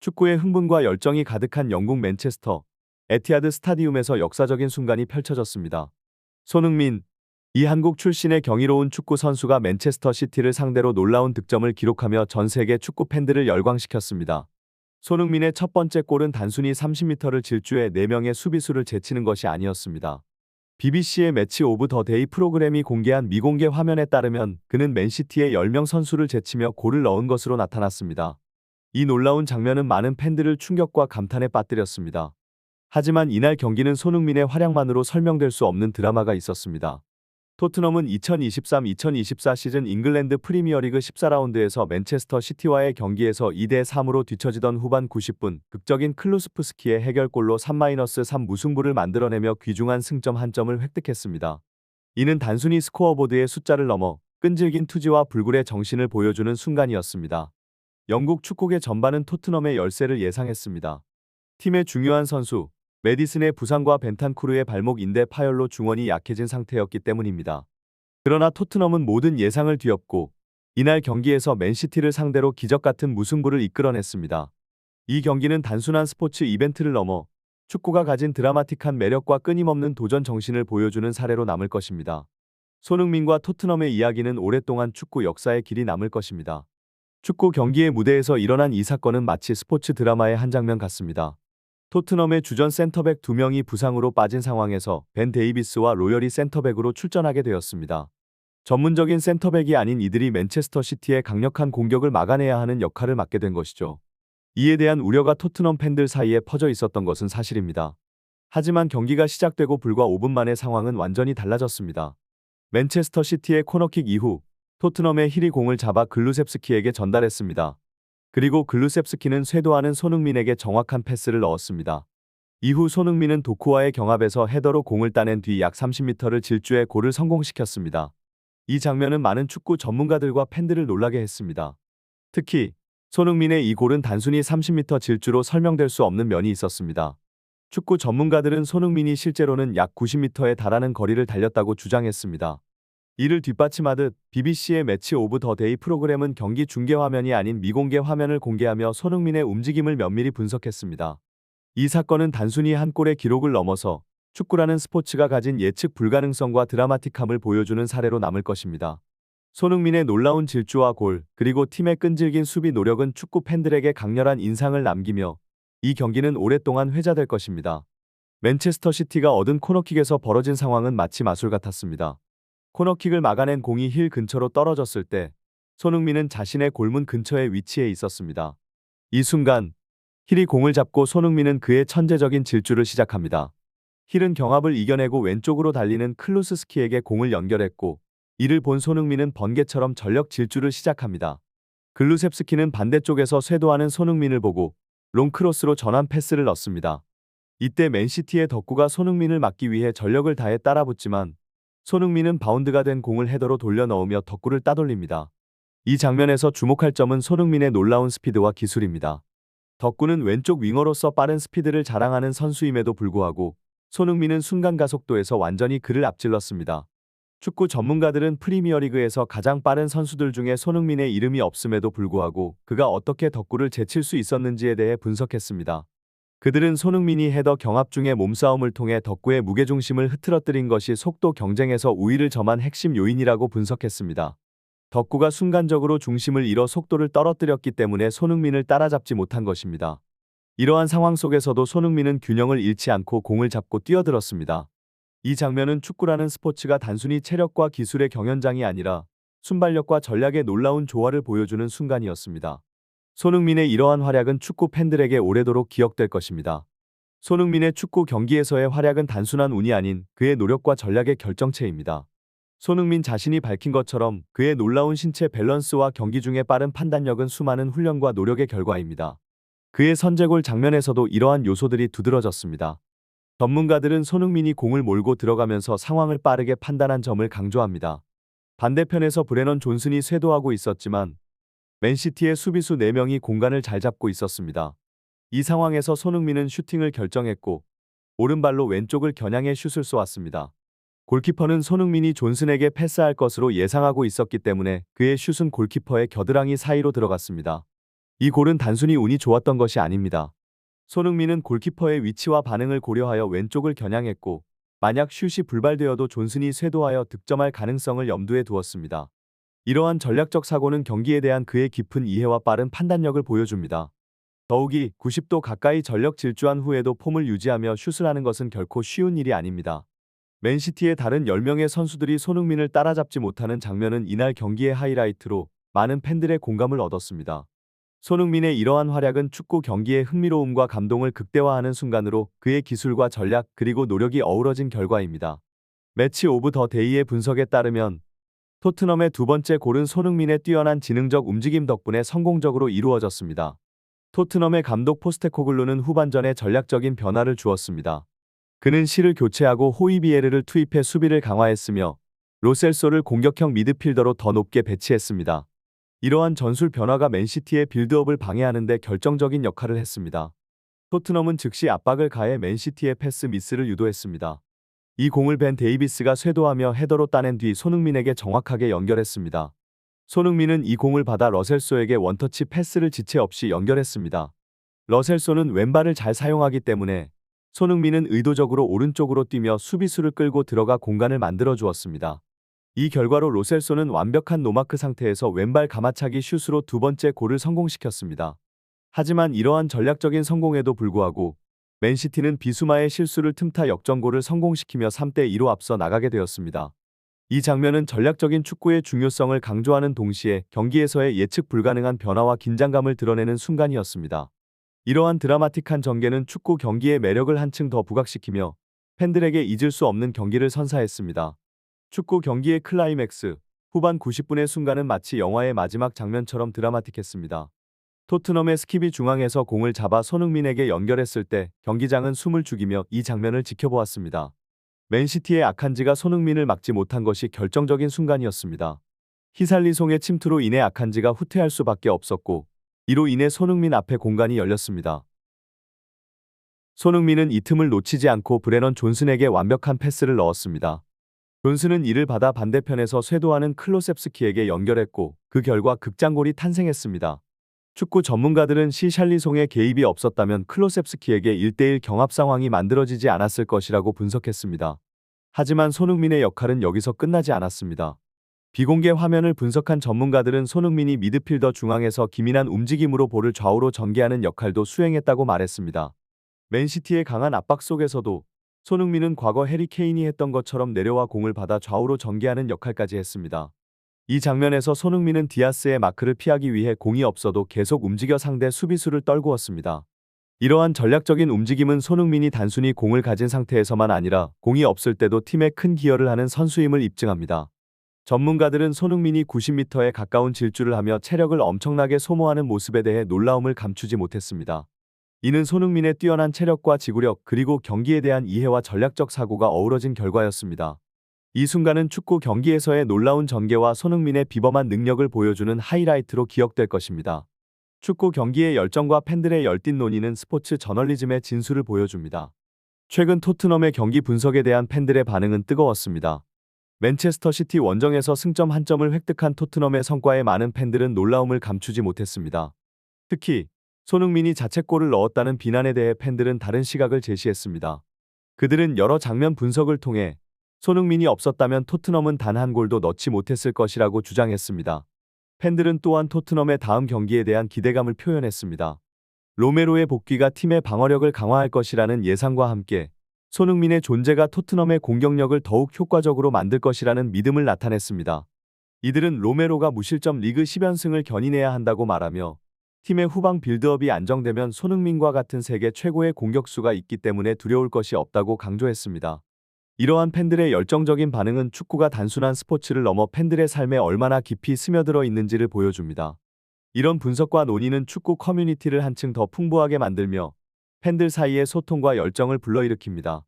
축구에 흥분과 열정이 가득한 영국 맨체스터 에티하드 스타디움에서 역사적인 순간이 펼쳐졌습니다. 손흥민, 이 한국 출신의 경이로운 축구 선수가 맨체스터 시티를 상대로 놀라운 득점을 기록하며 전 세계 축구 팬들을 열광시켰습니다. 손흥민의 첫 번째 골은 단순히 30m를 질주해 4명의 수비수를 제치는 것이 아니었습니다. BBC의 매치 오브 더 데이 프로그램이 공개한 미공개 화면에 따르면 그는 맨시티의 10명 선수를 제치며 골을 넣은 것으로 나타났습니다. 이 놀라운 장면은 많은 팬들을 충격과 감탄에 빠뜨렸습니다. 하지만 이날 경기는 손흥민의 활약만으로 설명될 수 없는 드라마가 있었습니다. 토트넘은 2023-2024 시즌 잉글랜드 프리미어리그 14라운드에서 맨체스터 시티와의 경기에서 2대3으로 뒤처지던 후반 90분 극적인 클루스프스키의 해결골로 3-3 무승부를 만들어내며 귀중한 승점 한 점을 획득했습니다. 이는 단순히 스코어보드의 숫자를 넘어 끈질긴 투지와 불굴의 정신을 보여주는 순간이었습니다. 영국 축구계 전반은 토트넘의 열세를 예상했습니다. 팀의 중요한 선수 메디슨의 부상과 벤탄쿠르의 발목 인대 파열로 중원이 약해진 상태였기 때문입니다. 그러나 토트넘은 모든 예상을 뒤엎고 이날 경기에서 맨시티를 상대로 기적같은 무승부를 이끌어냈습니다. 이 경기는 단순한 스포츠 이벤트를 넘어 축구가 가진 드라마틱한 매력과 끊임없는 도전 정신을 보여주는 사례로 남을 것입니다. 손흥민과 토트넘의 이야기는 오랫동안 축구 역사에 길이 남을 것입니다. 축구 경기의 무대에서 일어난 이 사건은 마치 스포츠 드라마의 한 장면 같습니다. 토트넘의 주전 센터백 2명이 부상으로 빠진 상황에서 벤 데이비스와 로열이 센터백으로 출전하게 되었습니다. 전문적인 센터백이 아닌 이들이 맨체스터 시티의 강력한 공격을 막아내야 하는 역할을 맡게 된 것이죠. 이에 대한 우려가 토트넘 팬들 사이에 퍼져 있었던 것은 사실입니다. 하지만 경기가 시작되고 불과 5분 만에 상황은 완전히 달라졌습니다. 맨체스터 시티의 코너킥 이후 토트넘의 힐이 공을 잡아 글루셉스키에게 전달했습니다. 그리고 글루셉스키는 쇄도하는 손흥민에게 정확한 패스를 넣었습니다. 이후 손흥민은 도쿠와의 경합에서 헤더로 공을 따낸 뒤 약 30m를 질주해 골을 성공시켰습니다. 이 장면은 많은 축구 전문가들과 팬들을 놀라게 했습니다. 특히 손흥민의 이 골은 단순히 30m 질주로 설명될 수 없는 면이 있었습니다. 축구 전문가들은 손흥민이 실제로는 약 90m에 달하는 거리를 달렸다고 주장했습니다. 이를 뒷받침하듯 BBC의 매치 오브 더 데이 프로그램은 경기 중계 화면이 아닌 미공개 화면을 공개하며 손흥민의 움직임을 면밀히 분석했습니다. 이 사건은 단순히 한 골의 기록을 넘어서 축구라는 스포츠가 가진 예측 불가능성과 드라마틱함을 보여주는 사례로 남을 것입니다. 손흥민의 놀라운 질주와 골, 그리고 팀의 끈질긴 수비 노력은 축구 팬들에게 강렬한 인상을 남기며 이 경기는 오랫동안 회자될 것입니다. 맨체스터 시티가 얻은 코너킥에서 벌어진 상황은 마치 마술 같았습니다. 코너킥을 막아낸 공이 힐 근처로 떨어졌을 때 손흥민은 자신의 골문 근처에 위치해 있었습니다. 이 순간 힐이 공을 잡고 손흥민은 그의 천재적인 질주를 시작합니다. 힐은 경합을 이겨내고 왼쪽으로 달리는 클루스스키에게 공을 연결했고 이를 본 손흥민은 번개처럼 전력 질주를 시작합니다. 글루셉스키는 반대쪽에서 쇄도하는 손흥민을 보고 롱크로스로 전환 패스를 넣습니다. 이때 맨시티의 덕구가 손흥민을 막기 위해 전력을 다해 따라붙지만 손흥민은 바운드가 된 공을 헤더로 돌려 넣으며 덕구를 따돌립니다. 이 장면에서 주목할 점은 손흥민의 놀라운 스피드와 기술입니다. 덕구는 왼쪽 윙어로서 빠른 스피드를 자랑하는 선수임에도 불구하고 손흥민은 순간 가속도에서 완전히 그를 앞질렀습니다. 축구 전문가들은 프리미어리그에서 가장 빠른 선수들 중에 손흥민의 이름이 없음에도 불구하고 그가 어떻게 덕구를 제칠 수 있었는지에 대해 분석했습니다. 그들은 손흥민이 헤더 경합 중에 몸싸움을 통해 덕구의 무게중심을 흐트러뜨린 것이 속도 경쟁에서 우위를 점한 핵심 요인이라고 분석했습니다. 덕구가 순간적으로 중심을 잃어 속도를 떨어뜨렸기 때문에 손흥민을 따라잡지 못한 것입니다. 이러한 상황 속에서도 손흥민은 균형을 잃지 않고 공을 잡고 뛰어들었습니다. 이 장면은 축구라는 스포츠가 단순히 체력과 기술의 경연장이 아니라 순발력과 전략의 놀라운 조화를 보여주는 순간이었습니다. 손흥민의 이러한 활약은 축구 팬들에게 오래도록 기억될 것입니다. 손흥민의 축구 경기에서의 활약은 단순한 운이 아닌 그의 노력과 전략의 결정체입니다. 손흥민 자신이 밝힌 것처럼 그의 놀라운 신체 밸런스와 경기 중의 빠른 판단력은 수많은 훈련과 노력의 결과입니다. 그의 선제골 장면에서도 이러한 요소들이 두드러졌습니다. 전문가들은 손흥민이 공을 몰고 들어가면서 상황을 빠르게 판단한 점을 강조합니다. 반대편에서 브레넌 존슨이 쇄도하고 있었지만 맨시티의 수비수 4명이 공간을 잘 잡고 있었습니다. 이 상황에서 손흥민은 슈팅을 결정했고 오른발로 왼쪽을 겨냥해 슛을 쏘았습니다. 골키퍼는 손흥민이 존슨에게 패스할 것으로 예상하고 있었기 때문에 그의 슛은 골키퍼의 겨드랑이 사이로 들어갔습니다. 이 골은 단순히 운이 좋았던 것이 아닙니다. 손흥민은 골키퍼의 위치와 반응을 고려하여 왼쪽을 겨냥했고, 만약 슛이 불발되어도 존슨이 쇄도하여 득점할 가능성을 염두에 두었습니다. 이러한 전략적 사고는 경기에 대한 그의 깊은 이해와 빠른 판단력을 보여줍니다. 더욱이 90도 가까이 전력 질주한 후에도 폼을 유지하며 슛을 하는 것은 결코 쉬운 일이 아닙니다. 맨시티의 다른 10명의 선수들이 손흥민을 따라잡지 못하는 장면은 이날 경기의 하이라이트로 많은 팬들의 공감을 얻었습니다. 손흥민의 이러한 활약은 축구 경기의 흥미로움과 감동을 극대화하는 순간으로 그의 기술과 전략 그리고 노력이 어우러진 결과입니다. 매치 오브 더 데이의 분석에 따르면 토트넘의 두 번째 골은 손흥민의 뛰어난 지능적 움직임 덕분에 성공적으로 이루어졌습니다. 토트넘의 감독 포스테코글루는 후반전에 전략적인 변화를 주었습니다. 그는 실을 교체하고 호이비에르를 투입해 수비를 강화했으며 로셀소를 공격형 미드필더로 더 높게 배치했습니다. 이러한 전술 변화가 맨시티의 빌드업을 방해하는 데 결정적인 역할을 했습니다. 토트넘은 즉시 압박을 가해 맨시티의 패스 미스를 유도했습니다. 이 공을 벤 데이비스가 쇄도하며 헤더로 따낸 뒤 손흥민에게 정확하게 연결했습니다. 손흥민은 이 공을 받아 러셀소에게 원터치 패스를 지체 없이 연결했습니다. 러셀소는 왼발을 잘 사용하기 때문에 손흥민은 의도적으로 오른쪽으로 뛰며 수비수를 끌고 들어가 공간을 만들어 주었습니다. 이 결과로 로셀소는 완벽한 노마크 상태에서 왼발 가마차기 슛으로 두 번째 골을 성공시켰습니다. 하지만 이러한 전략적인 성공에도 불구하고 맨시티는 비수마의 실수를 틈타 역전골을 성공시키며 3대2로 앞서 나가게 되었습니다. 이 장면은 전략적인 축구의 중요성을 강조하는 동시에 경기에서의 예측 불가능한 변화와 긴장감을 드러내는 순간이었습니다. 이러한 드라마틱한 전개는 축구 경기의 매력을 한층 더 부각시키며 팬들에게 잊을 수 없는 경기를 선사했습니다. 축구 경기의 클라이맥스, 후반 90분의 순간은 마치 영화의 마지막 장면처럼 드라마틱했습니다. 토트넘의 스킵이 중앙에서 공을 잡아 손흥민에게 연결했을 때 경기장은 숨을 죽이며 이 장면을 지켜보았습니다. 맨시티의 아칸지가 손흥민을 막지 못한 것이 결정적인 순간이었습니다. 히살리송의 침투로 인해 아칸지가 후퇴할 수밖에 없었고, 이로 인해 손흥민 앞에 공간이 열렸습니다. 손흥민은 이 틈을 놓치지 않고 브레넌 존슨에게 완벽한 패스를 넣었습니다. 존슨은 이를 받아 반대편에서 쇄도하는 클로셉스키에게 연결했고 그 결과 극장골이 탄생했습니다. 축구 전문가들은 시샬리송의 개입이 없었다면 클로셉스키에게 1대1 경합 상황이 만들어지지 않았을 것이라고 분석했습니다. 하지만 손흥민의 역할은 여기서 끝나지 않았습니다. 비공개 화면을 분석한 전문가들은 손흥민이 미드필더 중앙에서 기민한 움직임으로 볼을 좌우로 전개하는 역할도 수행했다고 말했습니다. 맨시티의 강한 압박 속에서도 손흥민은 과거 해리 케인이 했던 것처럼 내려와 공을 받아 좌우로 전개하는 역할까지 했습니다. 이 장면에서 손흥민은 디아스의 마크를 피하기 위해 공이 없어도 계속 움직여 상대 수비수를 떨구었습니다. 이러한 전략적인 움직임은 손흥민이 단순히 공을 가진 상태에서만 아니라 공이 없을 때도 팀에 큰 기여를 하는 선수임을 입증합니다. 전문가들은 손흥민이 90m에 가까운 질주를 하며 체력을 엄청나게 소모하는 모습에 대해 놀라움을 감추지 못했습니다. 이는 손흥민의 뛰어난 체력과 지구력 그리고 경기에 대한 이해와 전략적 사고가 어우러진 결과였습니다. 이 순간은 축구 경기에서의 놀라운 전개와 손흥민의 비범한 능력을 보여주는 하이라이트로 기억될 것입니다. 축구 경기의 열정과 팬들의 열띤 논의는 스포츠 저널리즘의 진수를 보여줍니다. 최근 토트넘의 경기 분석에 대한 팬들의 반응은 뜨거웠습니다. 맨체스터 시티 원정에서 승점 1점을 획득한 토트넘의 성과에 많은 팬들은 놀라움을 감추지 못했습니다. 특히 손흥민이 자책골을 넣었다는 비난에 대해 팬들은 다른 시각을 제시했습니다. 그들은 여러 장면 분석을 통해 손흥민이 없었다면 토트넘은 단 한 골도 넣지 못했을 것이라고 주장했습니다. 팬들은 또한 토트넘의 다음 경기에 대한 기대감을 표현했습니다. 로메로의 복귀가 팀의 방어력을 강화할 것이라는 예상과 함께 손흥민의 존재가 토트넘의 공격력을 더욱 효과적으로 만들 것이라는 믿음을 나타냈습니다. 이들은 로메로가 무실점 리그 10연승을 견인해야 한다고 말하며 팀의 후방 빌드업이 안정되면 손흥민과 같은 세계 최고의 공격수가 있기 때문에 두려울 것이 없다고 강조했습니다. 이러한 팬들의 열정적인 반응은 축구가 단순한 스포츠를 넘어 팬들의 삶에 얼마나 깊이 스며들어 있는지를 보여줍니다. 이런 분석과 논의는 축구 커뮤니티를 한층 더 풍부하게 만들며 팬들 사이의 소통과 열정을 불러일으킵니다.